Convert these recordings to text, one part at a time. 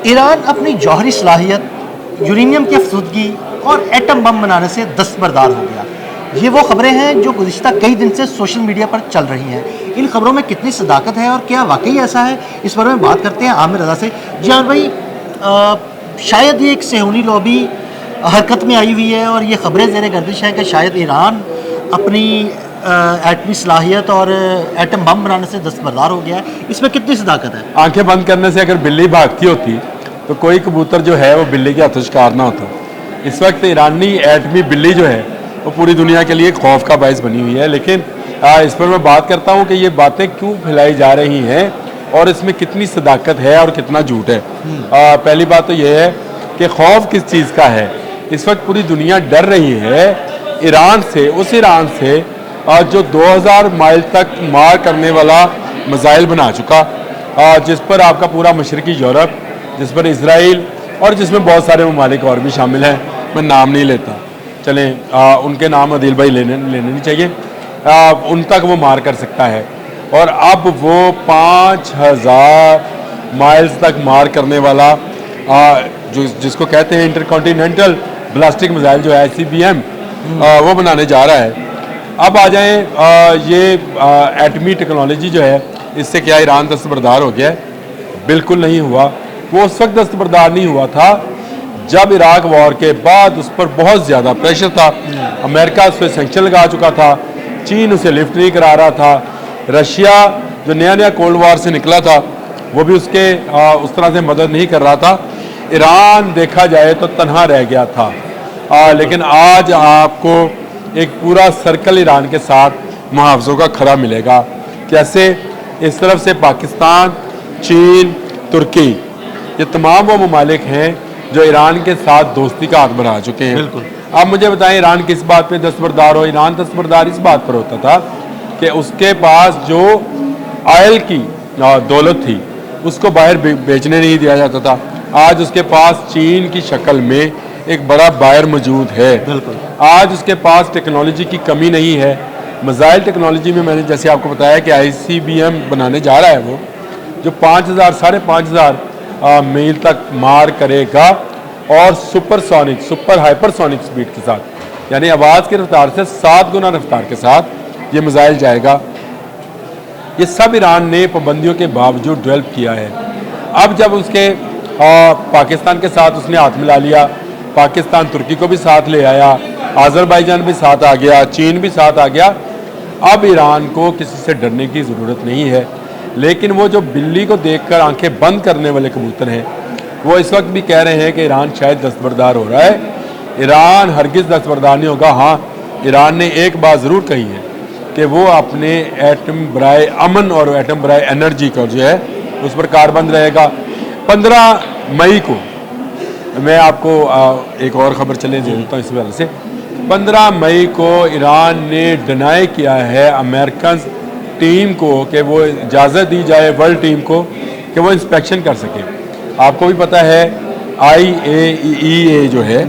Iran अपनी जौहरी सलाहियत, uranium की अफसुदगी और एटम बम बनाने से दस्तबरदार हो गया। ये वो खबरें हैं जो गुज़िश्ता कई दिन से सोशल मीडिया पर चल रही हैं। इन खबरों में कितनी सदाकत है और क्या वाकई ऐसा है, इस बारे में बात करते हैं आमिर रज़ा से। जी हाँ भाई, शायद ये एक सेहूनी लॉबी हरकत में आई हुई है और ये खबरें ज़ेर गर्दिश हैं कि शायद ईरान अपनी एटमी सलाहियत और एटम बम बनाने से दस्तबरदार हो गया है। इसमें कितनी सदाकत है? आंखें बंद करने से अगर बिल्ली भागती होती तो कोई कबूतर जो है वो बिल्ली के हाथों शिकार ना होता। इस वक्त ईरानी एटमी बिल्ली जो है वो पूरी दुनिया के लिए खौफ का बायस बनी हुई है। लेकिन इस पर मैं बात करता हूँ कि ये बातें क्यों फैलाई जा रही हैं और इसमें कितनी सदाकत है और कितना झूठ है। पहली बात तो ये है कि खौफ किस चीज़ का है। इस वक्त पूरी दुनिया डर रही है ईरान से, उस ईरान से जो 2000 माइल तक मार करने वाला मिसाइल बना चुका, जिस पर आपका पूरा मशरकी यूरोप, जिस पर इसराइल और जिसमें बहुत सारे ममालिक और भी शामिल हैं, मैं नाम नहीं लेता, चलें उनके नाम अदील भाई लेने नहीं चाहिए, उन तक वो मार कर सकता है। और अब वो 5000 माइल्स तक मार करने वाला जिसको कहते हैं इंटरकॉन्टिनेंटल बैलिस्टिक मिसाइल जो है ICBM, वो बनाने जा रहा है। अब आ जाएं ये एटमी टेक्नोलॉजी जो है, इससे क्या ईरान दस्तबरदार हो गया है? बिल्कुल नहीं हुआ। वो उस वक्त दस्तबरदार नहीं हुआ था जब इराक वॉर के बाद उस पर बहुत ज़्यादा प्रेशर था। अमेरिका उस पर सेंक्शन लगा चुका था, चीन उसे लिफ्ट नहीं करा रहा था, रशिया जो नया कोल्ड वॉर से निकला था वो भी उसके उस तरह से मदद नहीं कर रहा था। ईरान देखा जाए तो तन्हा रह गया था। लेकिन आज आपको एक पूरा सर्कल ईरान के साथ मुहावजों का खड़ा मिलेगा। कैसे? इस तरफ से पाकिस्तान, चीन, तुर्की, ये तमाम वो ममालिक हैं जो ईरान के साथ दोस्ती का हाथ बढ़ा चुके हैं। बिल्कुल। अब मुझे बताएं ईरान किस बात पे दस्तबरदार हो? ईरान दस्तबरदार इस बात पर होता था कि उसके पास जो ऑयल की दौलत थी उसको बाहर बेचने नहीं दिया जाता था। आज उसके पास चीन की शक्ल में एक बड़ा बायर मौजूद है। बिल्कुल। आज उसके पास टेक्नोलॉजी की कमी नहीं है। मिसाइल टेक्नोलॉजी में मैंने जैसे आपको बताया कि ICBM बनाने जा रहा है, वो जो 5000 5,500 मील तक मार करेगा और सुपरसोनिक, सुपर हाइपरसोनिक स्पीड के साथ, यानी आवाज़ की रफ्तार से 7 गुना रफ्तार के साथ ये मिसाइल जाएगा। ये सब ईरान ने पाबंदियों के बावजूद डेवलप किया है। अब जब उसके पाकिस्तान के साथ उसने हाथ मिला लिया, पाकिस्तान तुर्की को भी साथ ले आया, अज़रबैजान भी साथ आ गया, चीन भी साथ आ गया, अब ईरान को किसी से डरने की ज़रूरत नहीं है। लेकिन वो जो बिल्ली को देखकर आंखें बंद करने वाले कबूतर हैं, वो इस वक्त भी कह रहे हैं कि ईरान शायद दस्तबरदार हो रहा है। ईरान हरगिज़ दस्तबरदार नहीं होगा। हाँ, ईरान ने एक बात ज़रूर कही है कि वो अपने एटम बराए अमन और एटम बराए एनर्जी का जो है उस पर कारबंद रहेगा। 15 मई को मैं आपको एक और ख़बर चले दे देता हूँ इस वजह से। 15 मई को ईरान ने डिनाई किया है अमेरिकन टीम को कि वो इजाज़त दी जाए वर्ल्ड टीम को कि वो इंस्पेक्शन कर सके। आपको भी पता है IAEA जो है,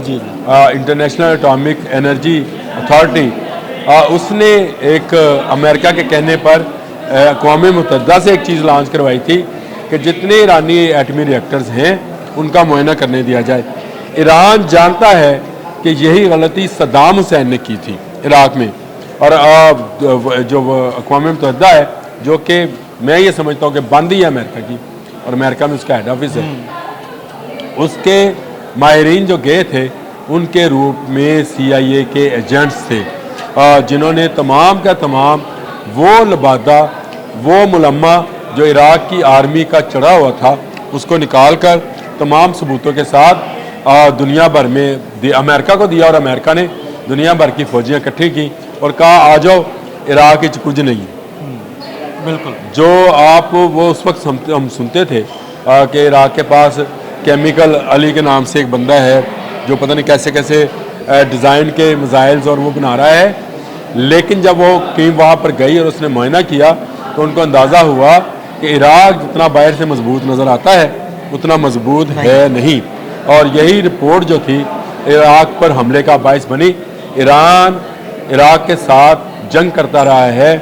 इंटरनेशनल एटॉमिक एनर्जी अथॉरिटी, उसने एक अमेरिका के कहने पर अक़वाम मुत्तहिदा से एक चीज़ लॉन्च करवाई थी कि जितने ईरानी एटमी रिएक्टर्स हैं उनका मुआयना करने दिया जाए। ईरान जानता है कि यही गलती सद्दाम हुसैन ने की थी इराक में, और जो अक़वाम मुत्तहिदा है जो कि मैं ये समझता हूँ कि बंद ही है अमेरिका की, और अमेरिका में उसका हेड ऑफिस है, उसके माहिरीन जो गए थे उनके रूप में CIA के एजेंट्स थे, जिन्होंने तमाम का तमाम वो लबादा, वो मुलम्मा जो इराक की आर्मी का चढ़ा हुआ था उसको निकाल कर तमाम सबूतों के साथ दुनिया भर में अमेरिका को दिया, और अमेरिका ने दुनिया भर की फौजियाँ इकट्ठी की और कहा आ जाओ, इराक में कुछ नहीं। बिल्कुल। जो आप वो उस वक्त हम सुनते थे कि इराक के पास केमिकल अली के नाम से एक बंदा है जो पता नहीं कैसे कैसे डिज़ाइन के मिसाइल्स और वो बना रहा है, लेकिन जब वो टीम वहाँ पर गई और उसने मुआयना किया तो उनको अंदाज़ा हुआ कि इराक जितना बाहर से मजबूत नज़र आता है उतना मजबूत है नहीं। और यही रिपोर्ट जो थी इराक पर हमले का बायस बनी। ईरान इराक के साथ जंग करता रहा है,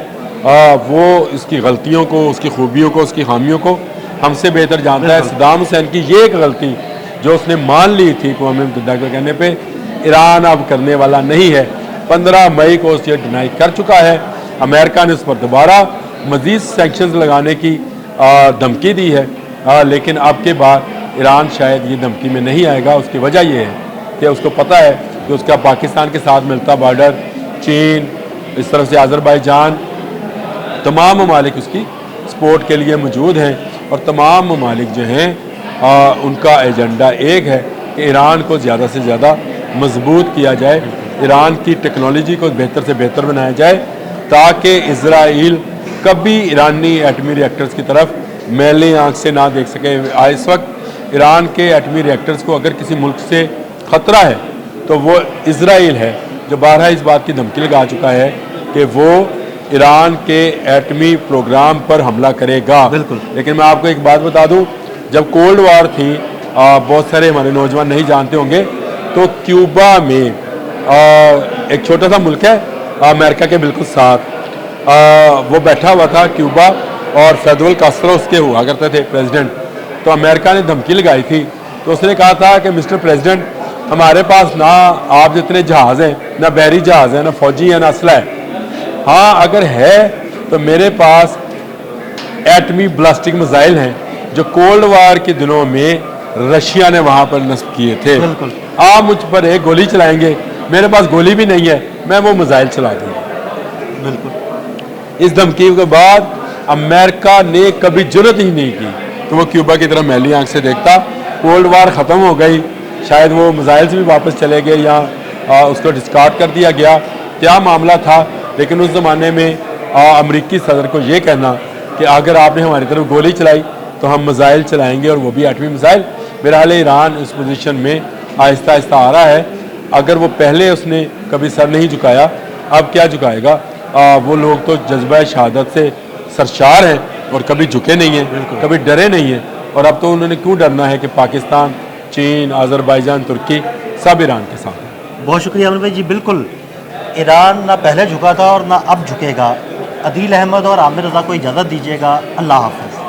वो इसकी गलतियों को, उसकी खूबियों को, उसकी खामियों को हमसे बेहतर जानता है। सद्दाम हुसैन की ये एक गलती जो उसने मान ली थी अक़वाम मुत्तहिदा के कहने पे, ईरान अब करने वाला नहीं है। 15 मई को उसे डिनाई कर चुका है। अमेरिका ने उस पर दोबारा मज़ीद सैंक्शंस लगाने की धमकी दी है, लेकिन अब के बाद ईरान शायद ये धमकी में नहीं आएगा। उसकी वजह ये है कि उसको पता है कि उसका पाकिस्तान के साथ मिलता बॉर्डर, चीन, इस तरफ से अज़रबैजान, तमाम ममालिक उसकी सपोर्ट के लिए मौजूद हैं। और तमाम ममालिक जो हैं उनका एजेंडा एक है कि ईरान को ज़्यादा से ज़्यादा मजबूत किया जाए, ईरान की टेक्नोलॉजी को बेहतर से बेहतर बनाया जाए, ताकि इज़राइल कभी ईरानी एटमी रिएक्टर्स की तरफ मैले आँख से ना देख सके। इस वक्त ईरान के एटमी रिएक्टर्स को अगर किसी मुल्क से ख़तरा है तो वो इज़राइल है, जो बारहा इस बात की धमकी लगा चुका है कि वो ईरान के एटमी प्रोग्राम पर हमला करेगा। बिल्कुल। लेकिन मैं आपको एक बात बता दूं, जब कोल्ड वार थी, बहुत सारे हमारे नौजवान नहीं जानते होंगे, तो क्यूबा में एक छोटा सा मुल्क है अमेरिका के बिल्कुल साथ, वो बैठा हुआ था क्यूबा, और फेडरल कास्ट्रो उसके हुआ करते थे प्रेसिडेंट। तो अमेरिका ने धमकी लगाई थी, तो उसने कहा था कि मिस्टर प्रेसिडेंट, हमारे पास ना आप जितने जहाज़ हैं, ना बहरी जहाज़ हैं, ना फौजी हैं, ना असला है। हाँ, अगर है तो मेरे पास एटमी ब्लास्टिक मिसाइल हैं जो कोल्ड वार के दिनों में रशिया ने वहाँ पर नस्ब किए थे। बिल्कुल। आप मुझ पर एक गोली चलाएंगे, मेरे पास गोली भी नहीं है, मैं वो मिसाइल चला दूँगा। बिल्कुल। इस धमकी के बाद अमेरिका ने कभी जुर्रत ही नहीं की कि वो क्यूबा की तरह मैली आंख से देखता। कोल्ड वार ख़त्म हो गई, शायद वो मिसाइल्स भी वापस चले गए या उसको डिस्कार्ड कर दिया गया, क्या मामला था। लेकिन उस ज़माने में अमरीकी सदर को ये कहना कि अगर आपने हमारी तरफ गोली चलाई तो हम मिसाइल चलाएंगे, और वो भी एटमी मिसाइल। बहरहाल ईरान इस पोजीशन में आहिस्ता आहिस्ता आ रहा है। अगर वो पहले उसने कभी सर नहीं झुकाया, अब क्या झुकाएगा। वो लोग तो जज्बा शहादत से सरशार हैं और कभी झुके नहीं हैं, कभी डरे नहीं हैं। और अब तो उन्होंने क्यों डरना है कि पाकिस्तान, चीन, अज़रबैजान, तुर्की सब ईरान के साथ हैं। बहुत शुक्रिया अमन भाई जी। बिल्कुल, ईरान ना पहले झुका था और ना अब झुकेगा। अदील अहमद और आमिर रज़ा को इजाज़त दीजिएगा। अल्लाह हाफ़िज़।